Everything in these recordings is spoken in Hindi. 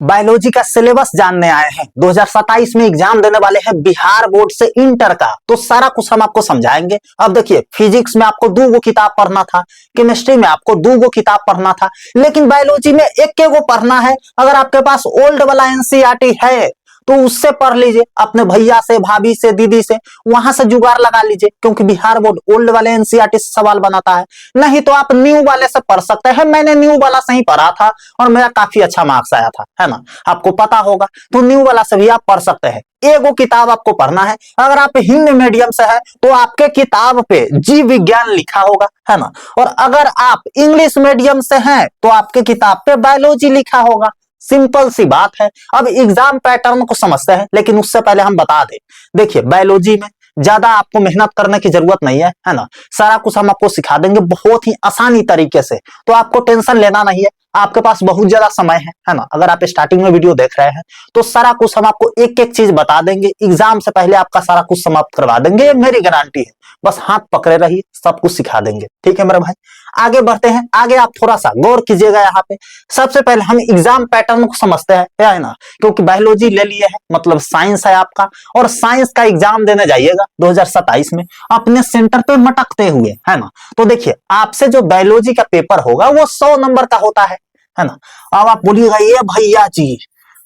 बायोलॉजी का सिलेबस जानने आए हैं। 2027 में एग्जाम देने वाले हैं बिहार बोर्ड से इंटर का, तो सारा कुछ हम आपको समझाएंगे। अब देखिए, फिजिक्स में आपको 2 किताब पढ़ना था, केमिस्ट्री में आपको 2 किताब पढ़ना था, लेकिन बायोलॉजी में एक गो पढ़ना है। अगर आपके पास ओल्ड वाला एनसीईआरटी है तो उससे पढ़ लीजिए, अपने भैया से, भाभी से, दीदी से, वहां से जुगाड़ लगा लीजिए, क्योंकि बिहार बोर्ड ओल्ड वाले एनसीईआरटी से सवाल बनाता है। नहीं तो आप न्यू वाले से पढ़ सकते हैं। मैंने न्यू वाला से ही पढ़ा था और मेरा काफी अच्छा मार्क्स आया था, है ना, आपको पता होगा। तो न्यू वाला से भी आप पढ़ सकते हैं। एगो किताब आपको पढ़ना है। अगर आप हिंदी मीडियम से है तो आपके किताब पे जीव विज्ञान लिखा होगा, है ना, और अगर आप इंग्लिश मीडियम से हैं तो आपके किताब पे बायोलॉजी लिखा होगा। सिंपल सी बात है। अब एग्जाम पैटर्न को समझते हैं, लेकिन उससे पहले हम बता दें, देखिए बायोलॉजी में ज्यादा आपको मेहनत करने की जरूरत नहीं है ना। सारा कुछ हम आपको सिखा देंगे बहुत ही आसानी तरीके से, तो आपको टेंशन लेना नहीं है। आपके पास बहुत ज्यादा समय है ना। अगर आप स्टार्टिंग में वीडियो देख रहे हैं तो सारा कुछ हम आपको एक एक चीज बता देंगे। एग्जाम से पहले आपका सारा कुछ समाप्त करवा देंगे, ये मेरी गारंटी है। बस हाथ पकड़े रहिए, सब कुछ सिखा देंगे। ठीक है मेरे भाई, आगे बढ़ते हैं। आगे आप थोड़ा सा गौर कीजिएगा। यहाँ पे सबसे पहले हम एग्जाम पैटर्न को समझते हैं, है ना, क्योंकि बायोलॉजी ले लिए है मतलब साइंस है आपका, और साइंस का एग्जाम देने जाइएगा 2027 में अपने सेंटर पे मटकते हुए, है ना। तो देखिए, आपसे जो बायोलॉजी का पेपर होगा वो 100 नंबर का होता है ना। अब आप बोलिएगा ये भैया जी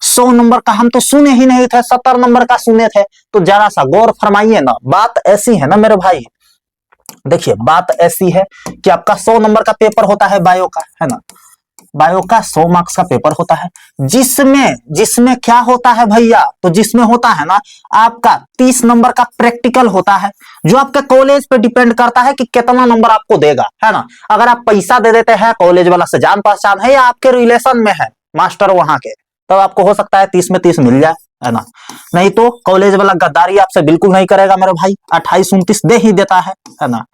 100 नंबर का हम तो सुने ही नहीं थे, 70 नंबर का सुने थे। तो जरा सा गौर फरमाइए ना, बात ऐसी है ना मेरे भाई। देखिए, बात ऐसी है कि आपका 100 नंबर का पेपर होता है बायो का, है ना। बायो का 100 मार्क्स का पेपर होता है, जिसमें क्या होता है भैया, तो जिसमें होता है ना आपका 30 नंबर का प्रैक्टिकल होता है, जो आपके कॉलेज पे डिपेंड करता है कि कितना नंबर आपको देगा, है ना। अगर आप पैसा दे देते हैं, कॉलेज वाला से जान पहचान है या आपके रिलेशन में है मास्टर वहां के, तब आपको हो सकता है 30 में 30 मिल जाए, है ना। नहीं तो कॉलेज वाला गद्दारी आपसे बिल्कुल नहीं करेगा मेरे भाई, 28-29 दे ही देता है ना।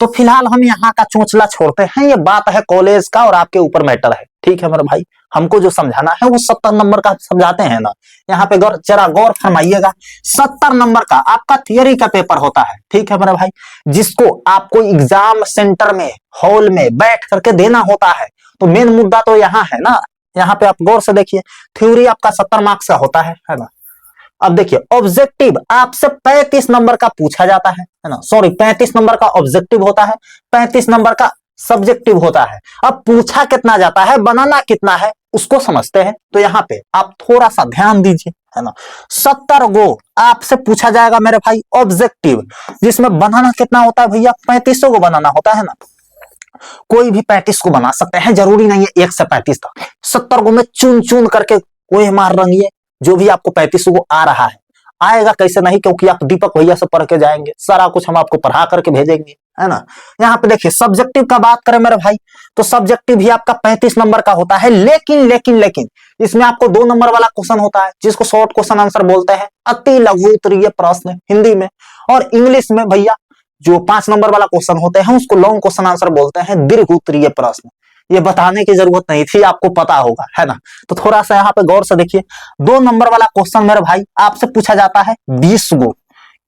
तो फिलहाल हम यहाँ का चोंचला छोड़ते हैं, ये बात है कॉलेज का और आपके ऊपर मैटर है। ठीक है मेरे भाई, हमको जो समझाना है वो 70 नंबर का समझाते हैं ना। यहाँ पे जरा गौर फरमाइएगा। 70 नंबर का आपका थियरी का पेपर होता है, ठीक है मेरे भाई, जिसको आपको एग्जाम सेंटर में हॉल में बैठ करके देना होता है। तो मेन मुद्दा तो यहाँ है ना, यहाँ पे आप गौर से देखिए, थ्योरी आपका 70 मार्क्स का होता है ना। अब देखिए, ऑब्जेक्टिव आपसे 35 नंबर का पूछा जाता है ना, सॉरी 35 नंबर का ऑब्जेक्टिव होता है, 35 नंबर का सब्जेक्टिव होता है। अब पूछा कितना जाता है, बनाना कितना है, उसको समझते हैं। तो यहाँ पे आप थोड़ा सा ध्यान दीजिए, है ना। 70 गो आपसे पूछा जाएगा मेरे भाई ऑब्जेक्टिव, जिसमें बनाना कितना होता है भैया, 35 को बनाना होता है ना। कोई भी 35 को बना सकते हैं, जरूरी नहीं है 1 से 35 तक। 70 को में चुन चुन करके कोई मार रंगिए, जो भी आपको 35 को आ रहा है। आएगा कैसे नहीं, क्योंकि आप दीपक भैया से पढ़ के जाएंगे, सारा कुछ हम आपको पढ़ा करके भेजेंगे, है ना। यहाँ पे देखिए, सब्जेक्टिव का बात करें मेरे भाई, तो सब्जेक्टिव भी आपका 35 नंबर का होता है। लेकिन इसमें आपको 2 नंबर वाला क्वेश्चन होता है, जिसको शॉर्ट क्वेश्चन आंसर बोलते हैं, अति लघु उत्तरीय प्रश्न हिंदी में। और इंग्लिश में भैया जो 5 नंबर वाला क्वेश्चन होते हैं उसको लॉन्ग क्वेश्चन आंसर बोलते हैं, दीर्घ उत्तरीय प्रश्न। ये बताने की जरूरत नहीं थी, आपको पता होगा, है ना। तो थोड़ा सा यहाँ पे गौर से देखिए, 2 नंबर वाला क्वेश्चन मेरे भाई आपसे पूछा जाता है 20 गो,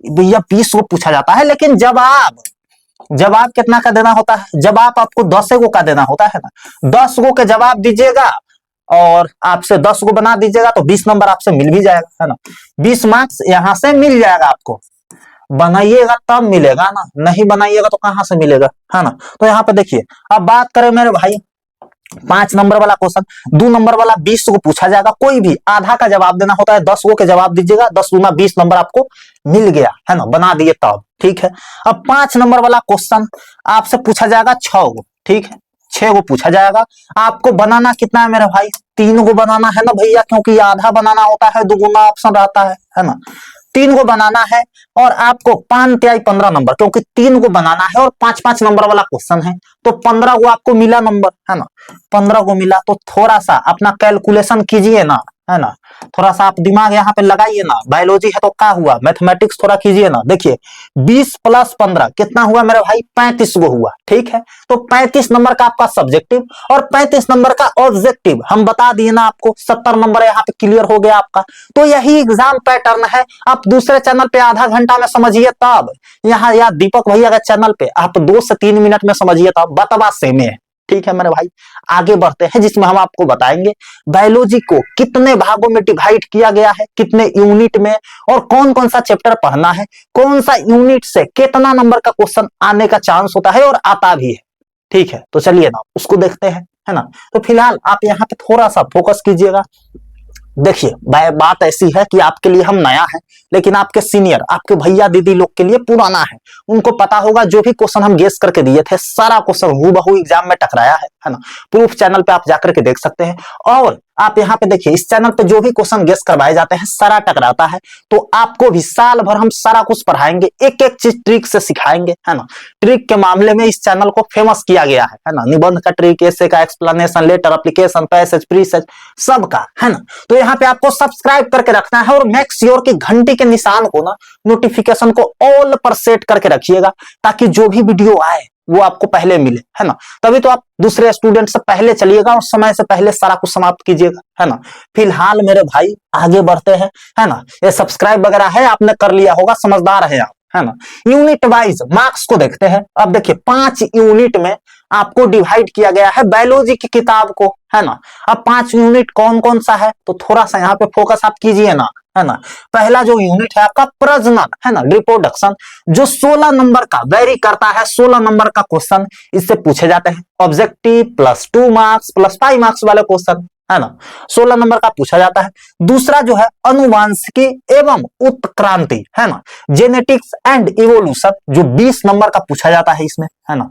भैया 20 गो पूछा जाता है। लेकिन जवाब कितना का देना होता है, जवाब आपको 10 गो का देना होता है ना। 10 गो के जवाब दीजिएगा और आपसे 10 गो बना दीजिएगा तो 20 नंबर आपसे मिल भी जाएगा, है ना। 20 मार्क्स यहाँ से मिल जाएगा आपको। बनाइएगा तब मिलेगा ना, नहीं बनाइएगा तो कहां से मिलेगा, है ना। तो यहाँ पे देखिए, अब बात करें मेरे भाई 5 नंबर वाला क्वेश्चन, 2 नंबर वाला 20 को पूछा जाएगा। कोई भी आधा का जवाब देना होता है, 10 गो के जवाब दीजिएगा, 10 दूना 20 नंबर आपको मिल गया, है ना, बना दिए तब। ठीक है। अब 5 नंबर वाला क्वेश्चन आपसे पूछा जाएगा 6 गो, ठीक है, 6 गो पूछा जाएगा। आपको बनाना कितना है मेरे भाई, 3 गो बनाना है ना भैया, क्योंकि आधा बनाना होता है, दुगुना ऑप्शन रहता है ना। 3 को बनाना है और आपको 5 15 नंबर, क्योंकि 3 को बनाना है और 5-5 नंबर वाला क्वेश्चन है, तो 15 को आपको मिला नंबर, है ना। 15 को मिला तो थोड़ा सा अपना कैलकुलेशन कीजिए ना, है ना। थोड़ा सा आप दिमाग यहाँ पे लगाइए ना, बायोलॉजी है तो क्या हुआ, मैथमेटिक्स थोड़ा कीजिए ना। देखिए 20 + 15 कितना हुआ मेरे भाई, 35 गो हुआ, ठीक है। तो 35 नंबर का आपका सब्जेक्टिव और 35 नंबर का ऑब्जेक्टिव हम बता दिए ना आपको। 70 नंबर यहाँ पे क्लियर हो गया आपका। तो यही एग्जाम पैटर्न है। आप दूसरे चैनल पे आधा घंटा में समझिए तब, यहाँ या दीपक भैया के चैनल पे आप 2 से 3 मिनट में समझिए तब, बतवा सेम है। ठीक है मेरे भाई, आगे बढ़ते हैं जिसमें हम आपको बताएंगे बायोलॉजी को कितने भागों में डिवाइड किया गया है, कितने यूनिट में, और कौन कौन सा चैप्टर पढ़ना है, कौन सा यूनिट से कितना नंबर का क्वेश्चन आने का चांस होता है और आता भी है। ठीक है, तो चलिए ना उसको देखते हैं, है ना। तो फिलहाल आप यहाँ पे थोड़ा सा फोकस कीजिएगा। देखिए बात ऐसी है कि आपके लिए हम नया है, लेकिन आपके सीनियर, आपके भैया दीदी लोग के लिए पुराना है। उनको पता होगा जो भी क्वेश्चन हम गेस करके दिए थे, सारा क्वेश्चन हूबहू एग्जाम में टकराया है ना। प्रूफ चैनल पे आप जाकर के देख सकते हैं। और आप यहाँ पे देखिए, इस चैनल पे जो भी क्वेश्चन गेस करवाए जाते हैं सारा टकराता है। तो आपको भी साल भर हम सारा कुछ पढ़ाएंगे, एक एक चीज ट्रिक से सिखाएंगे, है ना। ट्रिक के मामले में इस चैनल को फेमस किया गया है ना। निबंध का ट्रिक, एसे का एक्सप्लेनेशन, लेटर, एप्लीकेशन, पैसेज, प्रीसेज, सबका, है ना। तो यहाँ पे आपको सब्सक्राइब करके रखना है और मेक श्योर की घंटी के निशान को ना, नोटिफिकेशन को ऑल पर सेट करके रखिएगा, ताकि जो भी वीडियो आए वो आपको पहले मिले, है ना। तभी तो आप दूसरे स्टूडेंट से पहले चलिएगा और समय से पहले सारा कुछ समाप्त कीजिएगा, है ना। फिलहाल मेरे भाई आगे बढ़ते हैं, है ना। ये सब्सक्राइब वगैरह है, आपने कर लिया होगा, समझदार है आप, है ना। यूनिट वाइज मार्क्स को देखते हैं। अब देखिए 5 यूनिट में आपको डिवाइड किया गया है बायोलॉजी की किताब को, है ना। अब 5 यूनिट कौन कौन सा है, तो थोड़ा सा यहाँ पे फोकस आप कीजिए ना, है ना। पहला जो यूनिट है आपका प्रजनन, है ना, रिप्रोडक्शन, जो 16 नंबर का वेरी करता है। 16 नंबर का क्वेश्चन इससे पूछे जाते हैं, objective plus 2 marks plus 5 marks वाले क्वेश्चन, है ना। 16 नंबर का पूछा जाता है। दूसरा जो है अनुवांशिकी एवं उत्क्रांति, है ना, जेनेटिक्स एंड इवोल्यूशन, जो 20 नंबर का पूछा जाता है इसमें, है ना।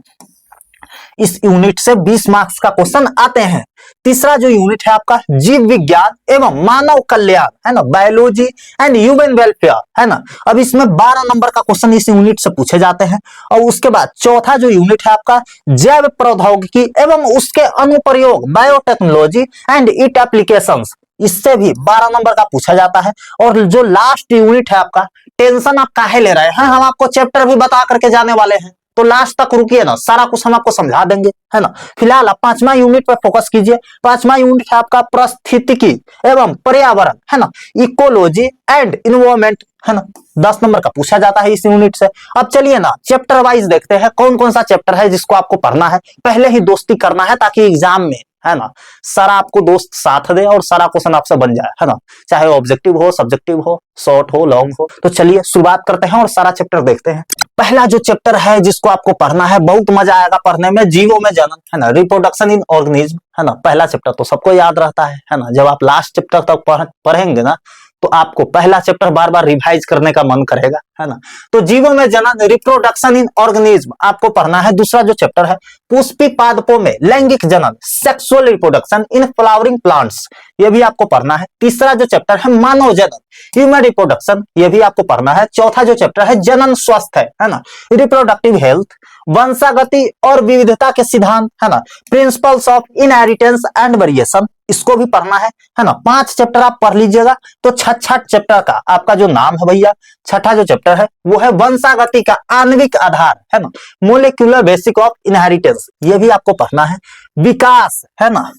इस यूनिट से 20 मार्क्स का क्वेश्चन आते हैं। तीसरा जो यूनिट है आपका जीव विज्ञान एवं मानव कल्याण, है ना, बायोलॉजी एंड ह्यूमन वेलफेयर, है ना। अब इसमें 12 नंबर का क्वेश्चन इस यूनिट से पूछे जाते हैं। और उसके बाद चौथा जो यूनिट है आपका जैव प्रौद्योगिकी एवं उसके अनुप्रयोग, बायोटेक्नोलॉजी एंड इट एप्लीकेशंस, इससे भी 12 नंबर का पूछा जाता है। और जो लास्ट यूनिट है आपका, टेंशन आप काहे ले रहे हैं, हम आपको चैप्टर भी बता करके जाने वाले हैं, तो लास्ट तक रुकिए ना, सारा कुछ हम आपको समझा देंगे, है ना। फिलहाल आप 5वां यूनिट पर फोकस कीजिए। 5वां यूनिट है आपका पारिस्थितिकी एवं पर्यावरण, है ना, इकोलॉजी एंड इन्वायरमेंट, है ना। 10 नंबर का पूछा जाता है इस यूनिट से। अब चलिए ना चैप्टर वाइज देखते हैं कौन कौन सा चैप्टर है जिसको आपको पढ़ना है। पहले ही दोस्ती करना है ताकि एग्जाम में, है ना, सारा आपको दोस्त साथ दे और सारा क्वेश्चन आपसे बन जाए, है ना। चाहे ऑब्जेक्टिव हो, सब्जेक्टिव हो, शॉर्ट हो, लॉन्ग हो। तो चलिए शुरुआत करते हैं और सारा चैप्टर देखते हैं। पहला जो चैप्टर है जिसको आपको पढ़ना है, बहुत मजा आएगा पढ़ने में, जीवों में जन्म, है ना, रिप्रोडक्शन इन ऑर्गेनिज्म, है ना। पहला चैप्टर तो सबको याद रहता है ना। जब आप लास्ट चैप्टर तक पढ़ेंगे ना, तो आपको पहला चैप्टर बार बार रिवाइज करने का मन करेगा, है ना। तो जीवों में जन्म, रिप्रोडक्शन इन ऑर्गेनिज्म आपको पढ़ना है। दूसरा जो चैप्टर है पुष्पी पादपों में लैंगिक जनन, sexual reproduction in flowering plants, ये भी आपको पढ़ना है। तीसरा जो चैप्टर है मानव जनन, ह्यूमन रिप्रोडक्शन, ये भी आपको पढ़ना है। चौथा जो चैप्टर है जनन स्वास्थ्य, है ना, रिप्रोडक्टिव हेल्थ, वंशागति और विविधता के सिद्धांत, है ना, principles of inheritance and variation, इसको भी पढ़ना है ना। 5 चैप्टर आप पढ़ लीजिएगा तो छठ चैप्टर का आपका जो नाम है भैया, छठा जो चैप्टर है वो है वंशागति का आणविक आधार, है ना, मोलिकुलर बेसिक ऑफ इनहेरिटेंस, ये भी आपको पढ़ना है। विकास, है ना,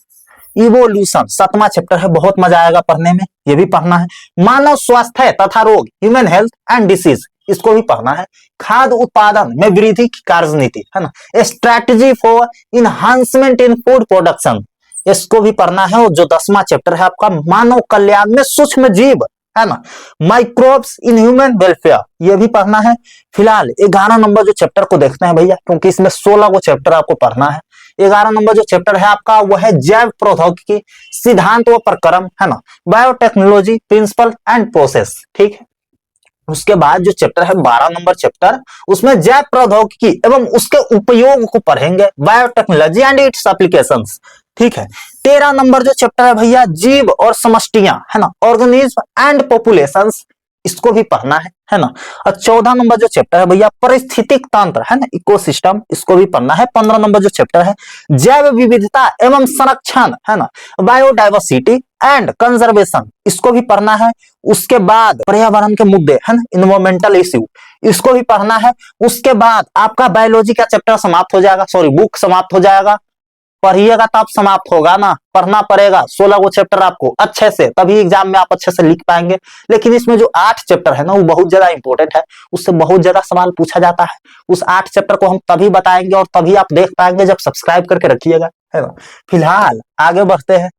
इवोल्यूशन, 7वां चैप्टर है, बहुत मजा आएगा पढ़ने में, ये भी पढ़ना है। मानव स्वास्थ्य तथा रोग, ह्यूमन हेल्थ एंड डिसीज, इसको भी पढ़ना है। खाद्य उत्पादन में वृद्धि की कार्यनीति, है ना, strategy for enhancement in food production, इसको भी पढ़ना है। और जो 10वां चैप्टर है आपका मानव कल्याण में सूक्ष्म जीव, है ना, माइक्रोब्स इन ह्यूमन वेलफेयर, ये भी पढ़ना है। फिलहाल 11 नंबर जो चैप्टर को देखते हैं भैया, क्योंकि इसमें 16 को चैप्टर आपको पढ़ना है। 11 नंबर जो चैप्टर है आपका वो है जैव प्रौद्योगिकी, सिद्धांत व प्रक्रम, है ना, बायोटेक्नोलॉजी, प्रिंसिपल एंड प्रोसेस, ठीक है। उसके बाद जो चैप्टर है 12 नंबर चैप्टर, उसमें जैव प्रौद्योगिकी एवं उसके उपयोग को पढ़ेंगे, बायोटेक्नोलॉजी एंड इट्स एप्लीकेशंस, ठीक है। 13 नंबर जो चैप्टर है भैया जीव और समष्टियां, है ना, ऑर्गेनिज्म एंड पॉपुलेशंस, इसको भी पढ़ना है ना। और 14 नंबर जो चैप्टर है भैया पारिस्थितिक तंत्र, है ना, इकोसिस्टम, इसको भी पढ़ना है। 15 नंबर जो चैप्टर है जैव विविधता एवं संरक्षण, है ना, बायोडाइवर्सिटी एंड कंजर्वेशन, इसको भी पढ़ना है। उसके बाद पर्यावरण के मुद्दे, है ना, इन्वायरमेंटल इश्यू, इसको भी पढ़ना है। उसके बाद आपका बायोलॉजी का चैप्टर समाप्त हो जाएगा, सॉरी बुक समाप्त हो जाएगा। पढ़िएगा तब समाप्त होगा ना, पढ़ना पड़ेगा 16 को चैप्टर आपको अच्छे से, तभी एग्जाम में आप अच्छे से लिख पाएंगे। लेकिन इसमें जो 8 चैप्टर है ना, वो बहुत ज्यादा इंपॉर्टेंट है, उससे बहुत ज्यादा सवाल पूछा जाता है। उस 8 चैप्टर को हम तभी बताएंगे और तभी आप देख पाएंगे जब सब्सक्राइब करके रखिएगा। है ना। फिलहाल आगे बढ़ते हैं।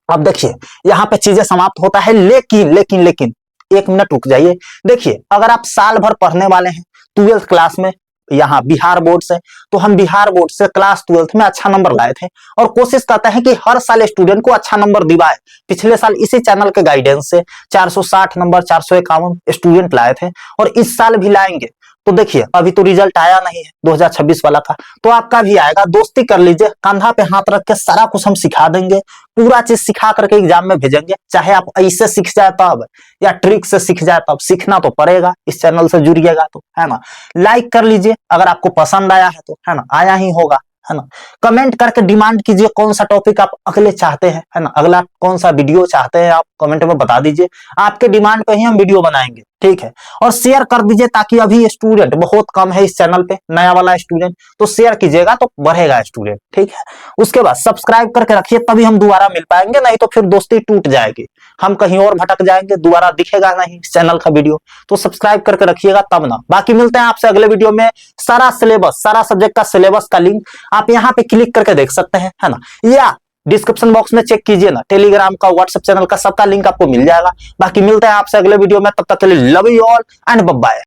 अब देखिए यहाँ पे चीजें समाप्त होता है, लेकिन लेकिन लेकिन एक मिनट रुक जाइए। देखिए अगर आप साल भर पढ़ने वाले हैं 12th क्लास में, यहाँ बिहार बोर्ड से, तो हम बिहार बोर्ड से क्लास 12th में अच्छा नंबर लाए थे और कोशिश करते हैं कि हर साल स्टूडेंट को अच्छा नंबर दिवाए। पिछले साल इसी चैनल के गाइडेंस से 460 नंबर 451 स्टूडेंट लाए थे और इस साल भी लाएंगे। तो देखिए अभी तो रिजल्ट आया नहीं है 2026 वाला का, तो आपका भी आएगा। दोस्ती कर लीजिए, कंधा पे हाथ रख के सारा कुछ हम सिखा देंगे, पूरा चीज सिखा करके एग्जाम में भेजेंगे। चाहे आप ऐसे सीख जाए तब या ट्रिक से सीख जाए तब, सीखना तो पड़ेगा। इस चैनल से जुड़िएगा तो, है ना। लाइक कर लीजिए अगर आपको पसंद आया है तो, है ना, आया ही होगा, है ना। कमेंट करके डिमांड कीजिए कौन सा टॉपिक आप अगले चाहते हैं, है ना, अगला कौन सा वीडियो चाहते हैं आप कमेंट में बता दीजिए। आपके डिमांड पे ही हम वीडियो बनाएंगे, ठीक है। और शेयर कर दीजिए ताकि अभी स्टूडेंट बहुत कम है इस चैनल पे, नया वाला स्टूडेंट, तो शेयर कीजिएगा तो बढ़ेगा स्टूडेंट, ठीक है। उसके बाद सब्सक्राइब करके रखिए, तभी हम दोबारा मिल पाएंगे, नहीं तो फिर दोस्ती टूट जाएगी, हम कहीं और भटक जाएंगे, दोबारा दिखेगा नहीं इस चैनल का वीडियो। तो सब्सक्राइब करके रखिएगा तब ना। बाकी मिलते हैं आपसे अगले वीडियो में। सारा सिलेबस, सारा सब्जेक्ट का सिलेबस का लिंक आप यहाँ पे क्लिक करके देख सकते हैं, है ना, या डिस्क्रिप्शन बॉक्स में चेक कीजिए ना, टेलीग्राम का, व्हाट्सएप चैनल का, सबका लिंक आपको मिल जाएगा। बाकी मिलते हैं आपसे अगले वीडियो में, तब तक के लिए love you all and bye bye.